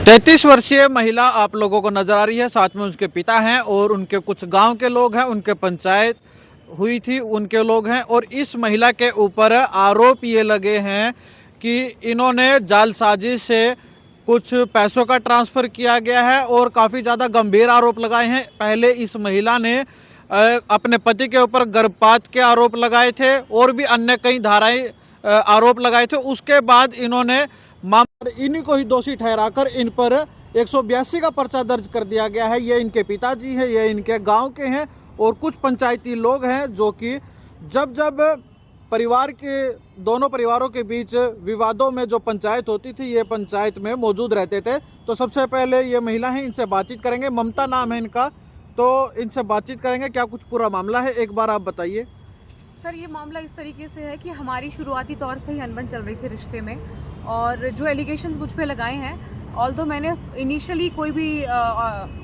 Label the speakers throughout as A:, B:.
A: 33 वर्षीय महिला आप लोगों को नजर आ रही है, साथ में उसके पिता हैं और उनके कुछ गांव के लोग हैं, उनके पंचायत हुई थी उनके लोग हैं। और इस महिला के ऊपर आरोप ये लगे हैं कि इन्होंने जालसाजी से कुछ पैसों का ट्रांसफ़र किया गया है और काफ़ी ज़्यादा गंभीर आरोप लगाए हैं। पहले इस महिला ने अपने पति के ऊपर गर्भपात के आरोप लगाए थे और भी अन्य कई धाराएं आरोप लगाए थे। उसके बाद इन्होंने इन्हीं को ही दोषी ठहराकर इन पर 182 का पर्चा दर्ज कर दिया गया है। ये इनके पिताजी हैं, ये इनके गांव के हैं और कुछ पंचायती लोग हैं जो कि जब जब परिवार के दोनों परिवारों के बीच विवादों में जो पंचायत होती थी, ये पंचायत में मौजूद रहते थे। तो सबसे पहले ये महिला है, इनसे बातचीत करेंगे। ममता नाम है इनका, तो इनसे बातचीत करेंगे। क्या कुछ पूरा मामला है, एक बार आप बताइए।
B: सर, ये मामला इस तरीके से है कि हमारी शुरुआती तौर से ही अनबन चल रही थी रिश्ते में, और जो एलिगेशंस मुझ पे लगाए हैं, ऑल्दो मैंने इनिशियली कोई भी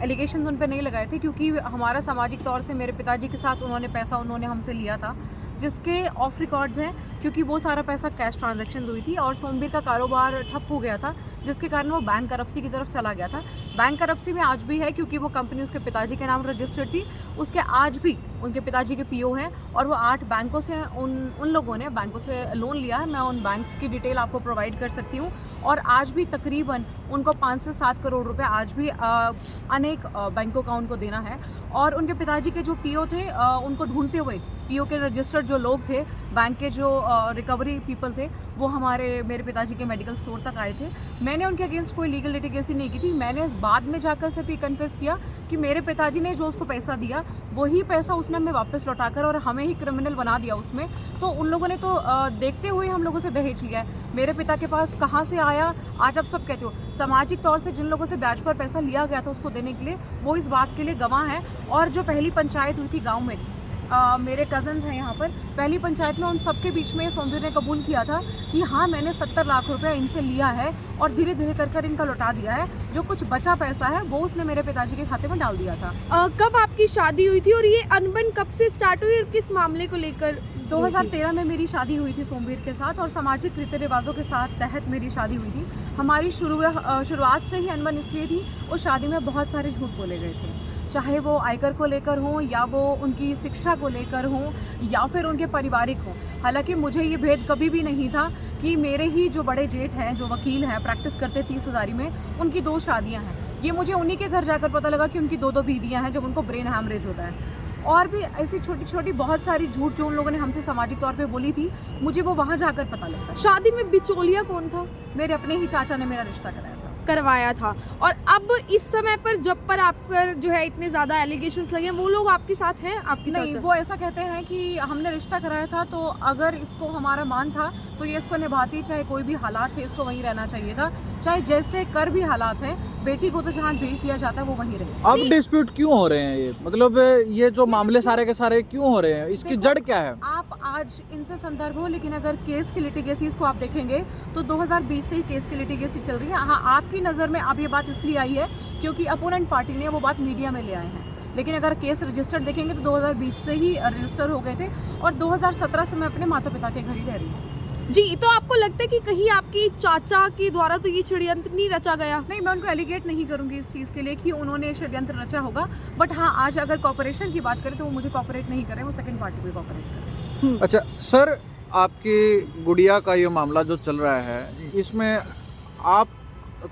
B: एलिगेशंस उन पे नहीं लगाए थे, क्योंकि हमारा सामाजिक तौर से मेरे पिताजी के साथ उन्होंने हमसे लिया था, जिसके ऑफ रिकॉर्ड्स हैं, क्योंकि वो सारा पैसा कैश ट्रांजैक्शंस हुई थी और सोनबीर का कारोबार ठप हो गया था, जिसके कारण वो बैंक करप्सी की तरफ चला गया था। बैंक करप्सी में आज भी है, क्योंकि वो कंपनी उसके पिताजी के नाम रजिस्टर्ड थी। उसके आज भी उनके पिताजी के पीओ हैं और वो 8 बैंकों से उन लोगों ने बैंकों से लोन लिया है। मैं उन बैंक्स की डिटेल आपको प्रोवाइड कर सकती हूँ। और आज भी तकरीबन उनको 5 से 7 करोड़ रुपए आज भी अनेक बैंकों का उनको देना है। और उनके पिताजी के जो पीओ थे, उनको ढूंढते हुए पीओ के रजिस्टर्ड जो लोग थे, बैंक के जो रिकवरी पीपल थे, वो मेरे पिताजी के मेडिकल स्टोर तक आए थे। मैंने उनके अगेंस्ट कोई लीगल लिटिगेसी नहीं की थी। मैंने बाद में जाकर सिर्फ ये कन्फेस किया कि मेरे पिताजी ने जो उसको पैसा दिया, वही पैसा उसने हमें वापस लौटाकर और हमें ही क्रिमिनल बना दिया उसमें। तो उन लोगों ने तो देखते हुए हम लोगों से दहेज लिया है। मेरे पिता के पास कहाँ से आया, आज आप सब कहते हो। सामाजिक तौर से जिन लोगों से ब्याज पर पैसा लिया गया था उसको देने के लिए, वो इस बात के लिए गवाह हैं। और जो पहली पंचायत हुई थी गाँव में, मेरे कज़न्स हैं यहाँ पर, पहली पंचायत में उन सबके बीच में सोनबीर ने कबूल किया था कि हाँ, मैंने 70 लाख रुपया इनसे लिया है और धीरे धीरे कर इनका लौटा दिया है। जो कुछ बचा पैसा है वो उसने मेरे पिताजी के खाते में डाल दिया था।
C: कब आपकी शादी हुई थी और ये अनबन कब से स्टार्ट हुई और किस मामले को लेकर?
B: 2013 में मेरी शादी हुई थी सोमवीर के साथ, और सामाजिक रीति रिवाजों के साथ तहत मेरी शादी हुई थी। हमारी शुरुआत से ही अनबन इसलिए थी, उस शादी में बहुत सारे झूठ बोले गए थे, चाहे वो आयकर को लेकर हों, या वो उनकी शिक्षा को लेकर हों, या फिर उनके पारिवारिक हों। हालांकि मुझे ये भेद कभी भी नहीं था कि मेरे ही जो बड़े जेठ हैं, जो वकील हैं, प्रैक्टिस करते 30,000 में, उनकी 2 शादियां हैं। ये मुझे उन्हीं के घर जाकर पता लगा कि उनकी 2-2 बीवियां हैं, जब उनको ब्रेन हैमरेज होता है। और भी ऐसी छोटी छोटी बहुत सारी झूठ जो उन लोगों ने हमसे सामाजिक तौर पे बोली थी, मुझे वो वहाँ जाकर पता लगता है।
C: शादी में बिचौलिया कौन था?
B: मेरे अपने ही चाचा ने मेरा रिश्ता
C: करवाया था। और अब इस समय पर जब पर आप पर जो है इतने ज़्यादा एलिगेशंस लगे हैं, वो लोग आपके साथ हैं? आपकी
B: नहीं, वो ऐसा कहते हैं कि हमने रिश्ता कराया था, तो अगर इसको हमारा मान था तो ये इसको निभाती, चाहे कोई भी हालात थे, इसको वहीं रहना चाहिए था। चाहे जैसे कर भी हालात हैं, बेटी को तो जहाँ भेज दिया जाता है वो वहीं रहे।
A: अब डिस्प्यूट क्यों हो रहे हैं ये, मतलब ये जो मामले सारे के सारे क्यों हो रहे हैं, इसकी जड़ क्या है?
B: आप आज इनसे संदर्भ हो, लेकिन अगर केस की लिटिगेसीज को आप देखेंगे तो 2020 से ही केस की लिटिगेसी चल रही है। हाँ, आपकी नज़र में अब ये बात इसलिए आई है क्योंकि अपोनेंट पार्टी ने वो बात मीडिया में ले आए हैं, लेकिन अगर केस रजिस्टर्ड देखेंगे तो 2020 से ही रजिस्टर हो गए थे, और 2017 से मैं अपने माता पिता के घर ही रह रही हूँ।
C: जी, तो आपको लगता है कि कहीं आपकी चाचा के द्वारा तो ये षड्यंत्र नहीं रचा गया?
B: नहीं, मैं उनको एलिगेट नहीं करूंगी इस चीज़ के लिए कि उन्होंने षड्यंत्र रचा होगा, बट हाँ, आज अगर कॉपरेशन की बात करें तो वो मुझे कॉपरेट नहीं कर रहे, वो सेकंड पार्टी को कॉपरेट कर रहे हैं।
A: अच्छा सर, आपकी गुड़िया का ये मामला जो चल रहा है, इसमें आप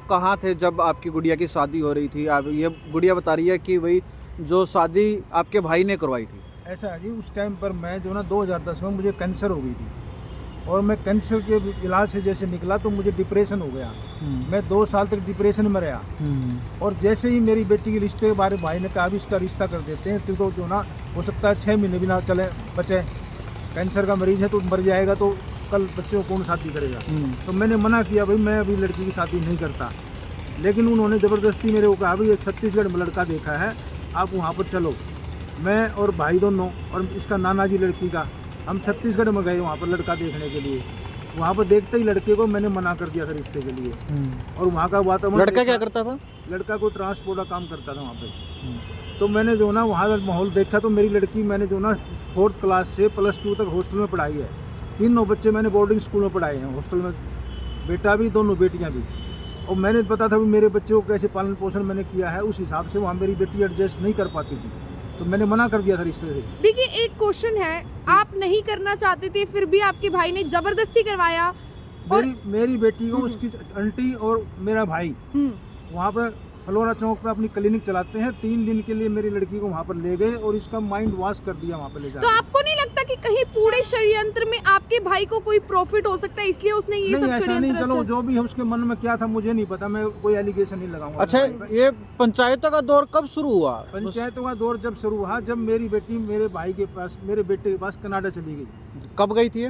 A: कहाँ थे जब आपकी गुड़िया की शादी हो रही थी? आप ये गुड़िया बता रही है कि भाई जो शादी आपके भाई ने करवाई थी।
D: ऐसा है जी, उस टाइम पर मैं जो ना 2010 में मुझे कैंसर हो गई थी, और मैं कैंसर के इलाज से जैसे निकला तो मुझे डिप्रेशन हो गया। मैं 2 साल तक डिप्रेशन में रहा, और जैसे ही मेरी बेटी के रिश्ते के बारे में भाई ने कहा, अभी इसका रिश्ता कर देते हैं, तो जो ना हो सकता है 6 महीने भी ना चले, बचे, कैंसर का मरीज है तो मर जाएगा, तो कल बच्चों को कौन शादी करेगा। तो मैंने मना किया, भाई मैं अभी लड़की की शादी नहीं करता। लेकिन उन्होंने ज़बरदस्ती मेरे को कहा, भाई ये छत्तीसगढ़ में लड़का देखा है, आप वहाँ पर चलो। मैं और भाई दोनों और इसका नाना जी लड़की का, हम छत्तीसगढ़ में गए वहाँ पर लड़का देखने के लिए। वहाँ पर देखते ही लड़के को मैंने मना कर दिया था रिश्ते के लिए। और वहाँ का वातावरण,
A: लड़का क्या करता था?
D: लड़का को ट्रांसपोर्ट का काम करता था वहाँ पे। तो मैंने जो ना वहाँ माहौल देखा, तो मेरी लड़की मैंने जो ना 4th क्लास से +2 तक हॉस्टल में पढ़ाई है। 3 बच्चे मैंने बोर्डिंग स्कूल में पढ़ाए हैं, हॉस्टल में, बेटा भी, दोनों बेटियाँ भी। और मैंने पता था भी मेरे बच्चे को कैसे पालन पोषण मैंने किया है, उस हिसाब से वहाँ मेरी बेटी एडजस्ट नहीं कर पाती थी, तो मैंने मना कर दिया था रिश्ते से।
C: देखिए एक क्वेश्चन है, आप नहीं करना चाहते थे फिर भी आपके भाई ने जबरदस्ती करवाया।
D: मेरी बेटी को उसकी आंटी और मेरा भाई वहाँ पे फलोरा चौक पे अपनी क्लिनिक चलाते हैं, 3 दिन के लिए मेरी लड़की को वहाँ पर ले गए और इसका माइंड वॉश कर दिया वहाँ पे ले
C: तो
D: जाकर।
C: आपको नहीं लगता कि कहीं पूरे षड्यंत्र में आपके भाई को कोई प्रॉफिट हो सकता है, इसलिए उसने ये
D: नहीं
C: सब
D: ऐसा नहीं,
C: षड्यंत्र
D: चलो जो भी है उसके मन में क्या था मुझे नहीं पता, मैं कोई एलिगेशन नहीं लगाऊंगा।
A: अच्छा, ये पंचायतों का दौर कब शुरू हुआ?
D: पंचायतों का दौर जब शुरू हुआ, जब मेरी बेटी मेरे भाई के पास, मेरे बेटे के पास कनाडा चली गई।
A: कब गई थी?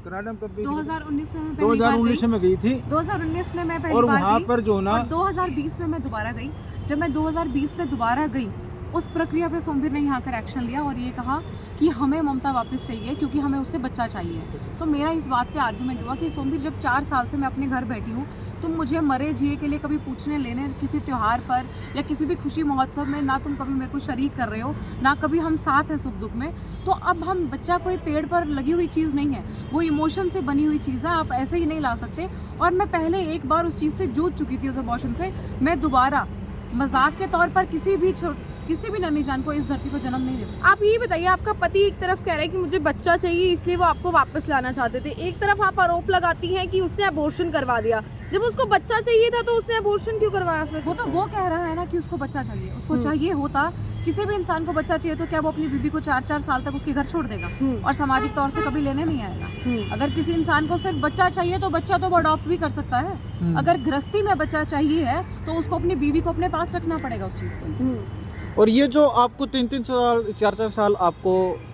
D: कनाडा में कब गई?
B: 2019 में मैं पहली बार
D: 2019 में गई थी।
B: 2019 में मैं पहली
D: और
B: बार
D: वहाँ
B: गई
D: पर जो ना
B: और 2020 में मैं दोबारा गई। जब मैं 2020 में दोबारा गई, उस प्रक्रिया पे सोमवीर ने यहाँ कर एक्शन लिया और ये कहा कि हमें ममता वापस चाहिए क्योंकि हमें उससे बच्चा चाहिए। तो मेरा इस बात पे आर्गुमेंट हुआ कि सोमवीर, जब 4 साल से मैं अपने घर बैठी हूँ, तुम मुझे मरे जिए के लिए कभी पूछने लेने किसी त्यौहार पर या किसी भी खुशी महोत्सव में ना तुम कभी मेरे को शरीक कर रहे हो, ना कभी हम साथ हैं सुख दुख में। तो अब हम बच्चा कोई पेड़ पर लगी हुई चीज़ नहीं है, वो इमोशन से बनी हुई चीज़ है, आप ऐसे ही नहीं ला सकते। और मैं पहले एक बार उस चीज़ से जूझ चुकी थी, उस अबॉर्शन से। मैं दोबारा मजाक के तौर पर किसी भी नन्ही जान को इस धरती पर जन्म नहीं दे सकती।
C: आप ये बताइए, आपका पति एक तरफ कह रहा है कि मुझे बच्चा चाहिए इसलिए वो आपको वापस लाना चाहते थे, एक तरफ आप आरोप लगाती हैं कि उसने अबॉर्शन करवा दिया। जब उसको बच्चा चाहिए था तो उसने अबॉर्शन क्यों करवाया फिर?
B: वो कह रहा है ना कि उसको बच्चा चाहिए, उसको चाहिए होता, किसी भी इंसान को बच्चा चाहिए तो क्या वो अपनी बीवी को 4-4 साल तक उसके घर छोड़ देगा और सामाजिक तौर से कभी लेने नहीं आएगा? अगर किसी इंसान को सिर्फ बच्चा चाहिए तो बच्चा तो वो अडॉप्ट भी कर सकता है। अगर गृहस्थी में बच्चा चाहिए है तो उसको अपनी बीवी को अपने पास रखना पड़ेगा उस चीज़ के लिए।
A: और ये जो आपको 3-3 साल 4-4 साल आपको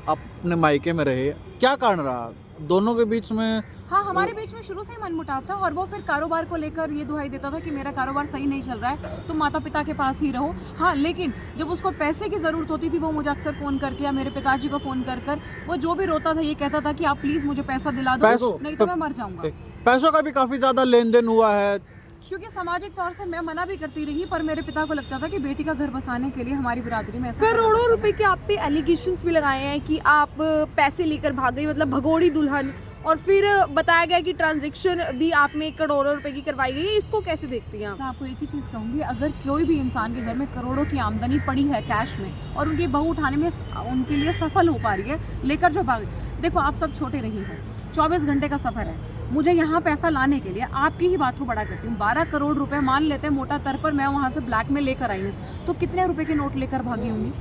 A: अपने मायके में रहे, क्या कारण रहा दोनों के बीच में?
B: हाँ, हमारे बीच में शुरू से ही मनमुटाव था और वो फिर कारोबार को लेकर ये दुहाई देता था कि मेरा कारोबार सही नहीं चल रहा है, तुम माता पिता के पास ही रहो। हाँ, लेकिन जब उसको पैसे की ज़रूरत होती थी वो मुझे अक्सर फ़ोन करके या मेरे पिताजी को फ़ोन कर वो जो भी रोता था ये कहता था कि आप प्लीज़ मुझे पैसा दिला दो, नहीं तो मैं मर जाऊँगा।
A: पैसों का भी काफ़ी ज़्यादा लेन देन हुआ है,
B: क्योंकि सामाजिक तौर से मैं मना भी करती रही, पर मेरे पिता को लगता था कि बेटी का घर बसाने के लिए हमारी बिरादरी में ऐसा
C: करोड़ों रुपए के आप पे एलिगेशंस भी लगाए हैं कि आप पैसे लेकर भाग गई, मतलब भगोड़ी दुल्हन, और फिर बताया गया कि ट्रांजैक्शन भी आप में करोड़ों रुपए की करवाई गई है। इसको कैसे देखती हैं आप?
B: मैं आपको एक ही चीज़ कहूँगी, अगर कोई भी इंसान के घर में करोड़ों की आमदनी पड़ी है कैश में और उनकी बहू उठाने में उनके लिए सफल हो पा रही है, लेकर जो भाग, देखो आप सब छोटे नहीं हैं, 24 घंटे का सफ़र है, मुझे यहाँ पैसा लाने के लिए आपकी ही बात को बड़ा करती हूँ, 12 करोड़ रुपए मान लेते हैं मोटा तर पर, मैं वहाँ से ब्लैक में लेकर आई हूँ, तो कितने रुपए के नोट लेकर भागी होंगी?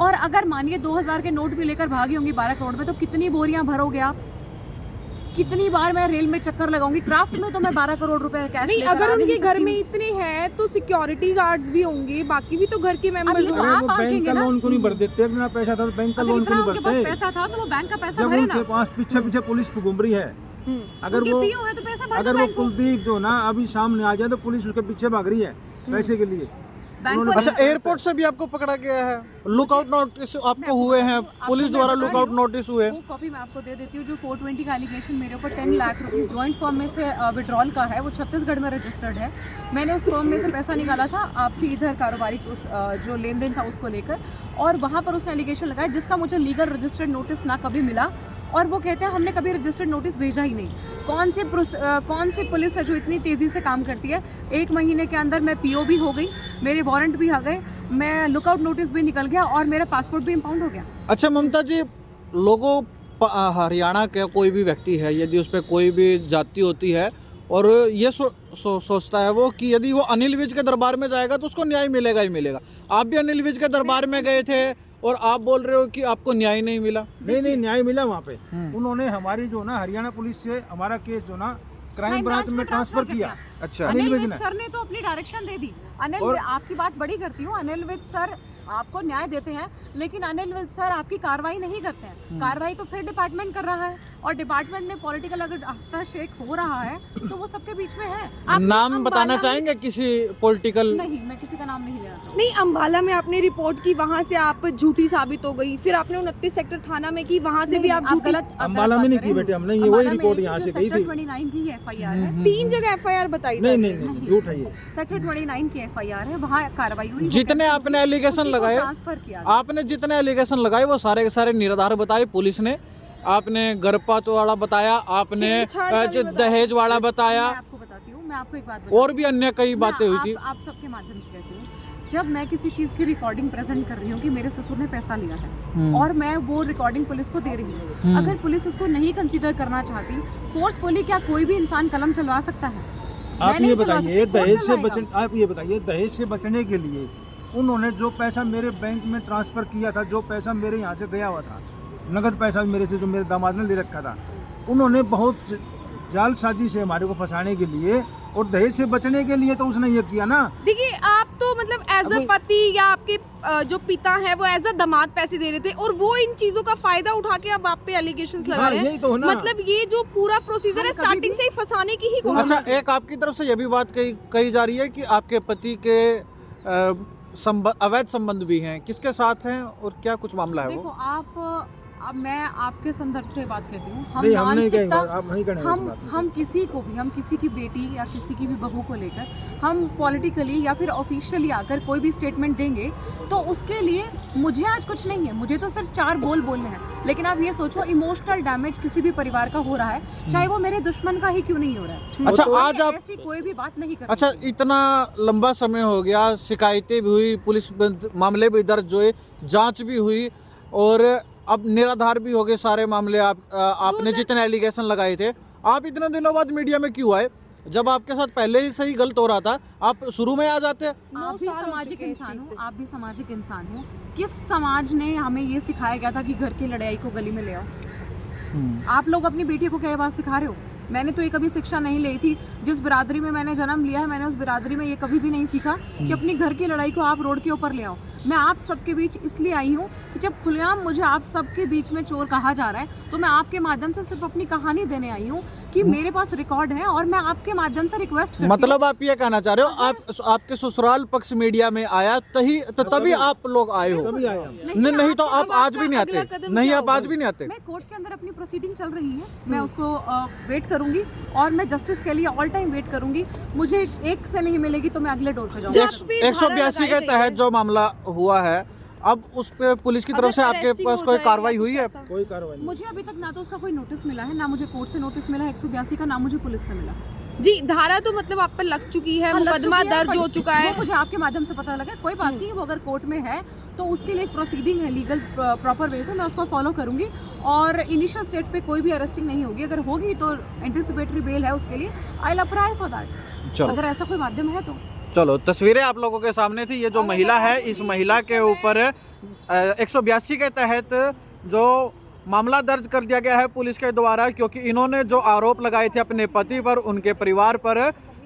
B: और अगर मानिए 2000 के नोट भी लेकर भागी होंगी 12 करोड़ में, तो कितनी बोरियां भरोगे आप? कितनी बार मैं रेल में चक्कर लगाऊंगी? क्राफ्ट में तो मैं 12 करोड़ रुपए कैश
C: नहीं, अगर उनके घर में इतने हैं तो सिक्योरिटी गार्ड्स भी होंगे, बाकी भी तो घर के मेंबर्स
B: तो
C: होंगे।
B: आप
D: वो बैंक
B: आंकेंगे
D: का
B: ना?
D: लोन को नहीं भर देते, इतना पैसा था तो बैंक का लोन को नहीं
B: उनके पास
D: भरते।
B: पैसा था तो वो बैंक का पैसा
D: जब
B: भरे
D: उनके
B: ना।
D: पास पीछे पुलिस तो घूम रही है, अगर
B: उनके
D: वो
B: पीओ है तो पैसा भर दो
D: अगर वो
B: बैंक को।
D: कुलदीप जो ना अभी सामने आ जाए तो पुलिस उसके पीछे भाग रही है पैसे के लिए।
B: बैंक को
A: अच्छा,
B: नहीं-
A: एयरपोर्ट से भी आपको पकड़ा गया है, लुकआउट नोटिस आपको हुए हैं, पुलिस द्वारा लुकआउट नोटिस हुए?
B: वो कॉपी मैं आपको दे देती हूँ। जो 420 का एलिगेशन मेरे ऊपर 10 लाख रुपीस जॉइंट फर्म में से विड्रॉल का है, वो छत्तीसगढ़ में रजिस्टर्ड है। मैंने उस फर्म में से पैसा निकाला था आपसी इधर कारोबारी उस जो लेन देन था उसको लेकर, और वहाँ पर उसने एलिगेशन लगाया जिसका मुझे लीगल रजिस्टर्ड नोटिस ना कभी मिला, और वो कहते हैं हमने कभी रजिस्टर्ड नोटिस भेजा ही नहीं। कौन सी पुलिस है जो इतनी तेज़ी से काम करती है? 1 महीने के अंदर मैं पीओ भी हो गई, मेरे वारंट भी आ गए, मैं लुकआउट नोटिस भी निकल गया और मेरा पासपोर्ट भी इम्पाउंड हो गया।
A: अच्छा ममता जी, लोगों हरियाणा का कोई भी व्यक्ति है, यदि उस पर कोई भी जाति होती है और ये सोचता है वो कि यदि वो अनिल विज के दरबार में जाएगा तो उसको न्याय मिलेगा ही मिलेगा। आप भी अनिल विज के दरबार में गए थे और आप बोल रहे हो कि आपको न्याय नहीं मिला।
D: नहीं, न्याय मिला वहाँ पे। उन्होंने हमारी जो ना हरियाणा पुलिस से हमारा केस जो ना क्राइम ब्रांच में ट्रांसफर किया।
A: अच्छा,
B: अनिल
D: विज
B: विज
D: ने।
B: सर ने तो अपनी डायरेक्शन दे दी।
D: और-
B: आपकी बात बड़ी करती हूँ, अनिल विज सर आपको न्याय देते हैं, लेकिन अनिल विज सर आपकी कार्रवाई नहीं करते हैं। कार्रवाई तो फिर डिपार्टमेंट कर रहा है, और डिपार्टमेंट में पॉलिटिकल अगर हस्तक्षेप हो रहा है तो वो सबके बीच में है।
A: नाम बताना चाहेंगे किसी पॉलिटिकल?
B: नहीं, मैं किसी का नाम नहीं लेना चाहूँगी।
C: नहीं, अम्बाला में आपने रिपोर्ट की, वहाँ से आप झूठी साबित हो गई, फिर आपने 29 सेक्टर थाना में की, वहाँ से भी आप झूठी।
D: अम्बाला में नहीं की बेटे हमने, ये वही रिपोर्ट यहाँ से गई थी।
B: 29 की FIR है,
C: 3 जगह FIR बताई
D: नहीं,
C: जाती है।
D: नहीं, झूठ है ये।
B: सेक्टर 29 की FIR है, वहाँ कार्रवाई हुई।
A: जितने आपने एलिगेशन लगाए,
B: ट्रांसफर किया।
A: आपने जितने एलिगेशन लगाए वो सारे के सारे निराधार बताए पुलिस ने। आपने गर्भपात वाला बताया, आपने
C: छेड़छाड़ का भी बताया।
A: दहेज वाला बताया।
B: मैं आपको बताती हूँ, मैं आपको एक बात बताती
A: और भी अन्य कई
B: हूँ।
A: बातें हुई थी।
B: आप सबके माध्यम से कहती हूँ, जब मैं किसी चीज़ की रिकॉर्डिंग प्रेजेंट कर रही हूँ कि मेरे ससुर ने पैसा लिया है और मैं वो रिकॉर्डिंग पुलिस को दे रही हूँ, अगर पुलिस उसको नहीं कंसीडर करना चाहती, फोर्सफुली क्या कोई भी इंसान कलम चलवा सकता है? मैं
D: आप
B: नहीं
D: ये
B: चलवा
D: बताइए
B: सकती, कौन
D: दहेज से
B: चलवाएगा?
D: बचने, आप ये बताइए दहेज से बचने के लिए उन्होंने जो पैसा मेरे बैंक में ट्रांसफ़र किया था, जो पैसा मेरे यहाँ से गया हुआ था, नगद पैसा मेरे से जो मेरे दामाद ने ले रखा था, उन्होंने बहुत जालसाजी से हमारे को फंसाने के लिए और दहेज से बचने के लिए तो उसने ये किया ना।
C: देखिए आप तो मतलब एज अ
D: अभी-
C: पति या आपके जो पिता है वो एज अ दामाद पैसे दे रहे थे और वो इन चीजों का फायदा उठा के अब आप पे एलिगेशंस लगा
D: हाँ,
C: रहे
D: यही
C: हैं।
D: तो है ना।
C: मतलब ये जो पूरा प्रोसीजर
B: हम
C: है
B: कभी
C: स्टार्टिंग
B: भी-
C: से ही फंसाने की ही कोशिश
A: अच्छा,
C: कर रहे हैं।
A: एक आपकी तरफ से यह भी बात कही जा रही है कि आपके पति के अवैध संबंध भी हैं, किसके साथ हैं और क्या कुछ मामला है
B: देखो
A: वो?
B: अब मैं आपके संदर्भ से बात कहती हूँ, हम
D: नहीं, हम नहीं कहेंगे,
B: मानसिकता,
D: आप नहीं करेंगे इस बात में।
B: हम किसी को भी, हम किसी की बेटी या किसी की भी बहू को लेकर हम पॉलिटिकली या फिर ऑफिशियली आकर कोई भी स्टेटमेंट देंगे तो उसके लिए मुझे आज कुछ नहीं है, मुझे तो सिर्फ 4 बोल बोलने हैं। लेकिन आप ये सोचो, इमोशनल डैमेज किसी भी परिवार का हो रहा है, चाहे वो मेरे दुश्मन का ही क्यों नहीं हो रहा है।
A: अच्छा,
B: तो
A: आज आप
B: ऐसी कोई भी बात नहीं कर
A: अच्छा, इतना लंबा समय हो गया, शिकायतें भी हुई, पुलिस मामले भी दर्ज हुए, जांच भी हुई और अब निराधार भी हो गए सारे मामले। आपने जितने एलिगेशन लगाए थे, आप इतने दिनों बाद मीडिया में क्यों आए? जब आपके साथ पहले ही सही गलत हो रहा था, आप शुरू में आ जाते।
B: आप भी
C: 9 साल हो
B: सामाजिक
C: चुके हैं इस
B: इंसान
C: चीज़
B: हो,
C: से।
B: आप भी सामाजिक इंसान हो। किस समाज ने हमें ये सिखाया गया था कि घर की लड़ाई को गली में ले आओ? आप लोग अपनी बेटी को क्या बात सिखा रहे हो? मैंने तो ये कभी शिक्षा नहीं ली थी। जिस बिरादरी में मैंने जन्म लिया है, मैंने उस बिरादरी में ये कभी भी नहीं सीखा कि अपनी घर की लड़ाई को आप रोड के ऊपर ले आओ। मैं आप सबके बीच इसलिए आई हूँ कि जब खुलेआम मुझे आप सबके बीच में चोर कहा जा रहा है, तो मैं आपके माध्यम से सिर्फ अपनी कहानी देने आई हूँ कि मेरे पास रिकॉर्ड है और मैं आपके माध्यम से रिक्वेस्ट करती हूँ।
A: मतलब आप ये कहना चाह रहे हो, आपके ससुराल पक्ष मीडिया में आया तभी आप लोग आए हो?
D: तभी आए हम।
A: नहीं तो आप
C: अब
A: आज भी नहीं
C: आपका
A: आते।
C: अगला कदम
A: नहीं,
C: क्या
A: आप आज भी नहीं आते।
B: मैं कोर्ट के अंदर अपनी प्रोसीडिंग चल रही है, मैं उसको वेट करूंगी और मैं जस्टिस के लिए ऑल टाइम वेट करूंगी। मुझे एक से नहीं मिलेगी तो मैं अगले डोर पे जाऊंगी।
C: जब भी
A: 182 के तहत जो मामला हुआ है, अब उस पे पुलिस की तरफ से आपके पास कोई कार्रवाई हुई है?
D: कोई कार्रवाई नहीं।
B: मुझे अभी तक ना तो उसका कोई नोटिस मिला है, ना मुझे कोर्ट से नोटिस मिला है 182 का, ना मुझे पुलिस से मिला।
C: जी, धारा तो मतलब आप पर लग चुकी है,
B: हाँ, लग
C: मुकदमा
B: चुकी है,
C: दर्ज
B: but
C: हो चुका है।
B: वो मुझे आपके माध्यम से पता लगा। कोई बात नहीं, वो अगर कोर्ट में है तो उसके लिए एक प्रोसीडिंग है, लीगल प्रॉपर वे से मैं उसको फॉलो करूंगी और इनिशियल स्टेट पे कोई भी अरेस्टिंग नहीं होगी। अगर होगी तो एंटिसिपेटरी बेल है, उसके लिए I will apply for that.
A: चलो
B: अगर ऐसा कोई माध्यम है तो
A: चलो, तस्वीरें आप लोगों के सामने थी। ये जो महिला है, इस महिला के ऊपर 182 के तहत जो मामला दर्ज कर दिया गया है पुलिस के द्वारा, क्योंकि इन्होंने जो आरोप लगाए थे अपने पति पर, उनके परिवार पर,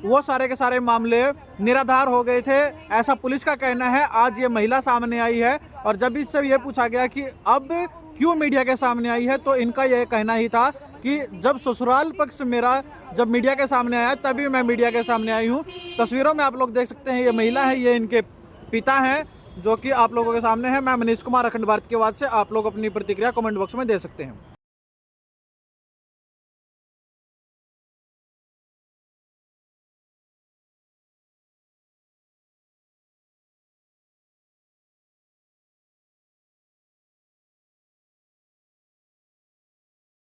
A: वो सारे के सारे मामले निराधार हो गए थे, ऐसा पुलिस का कहना है। आज ये महिला सामने आई है और जब इससे ये पूछा गया कि अब क्यों मीडिया के सामने आई है, तो इनका यह कहना ही था कि जब ससुराल पक्ष मेरा जब मीडिया के सामने आया तभी मैं मीडिया के सामने आई हूँ। तस्वीरों में आप लोग देख सकते हैं, ये महिला है, ये इनके पिता हैं जो कि आप लोगों के सामने है। मैं मनीष कुमार, अखंड भारत की आवाज़ से। आप लोग अपनी प्रतिक्रिया कमेंट बॉक्स में दे सकते हैं।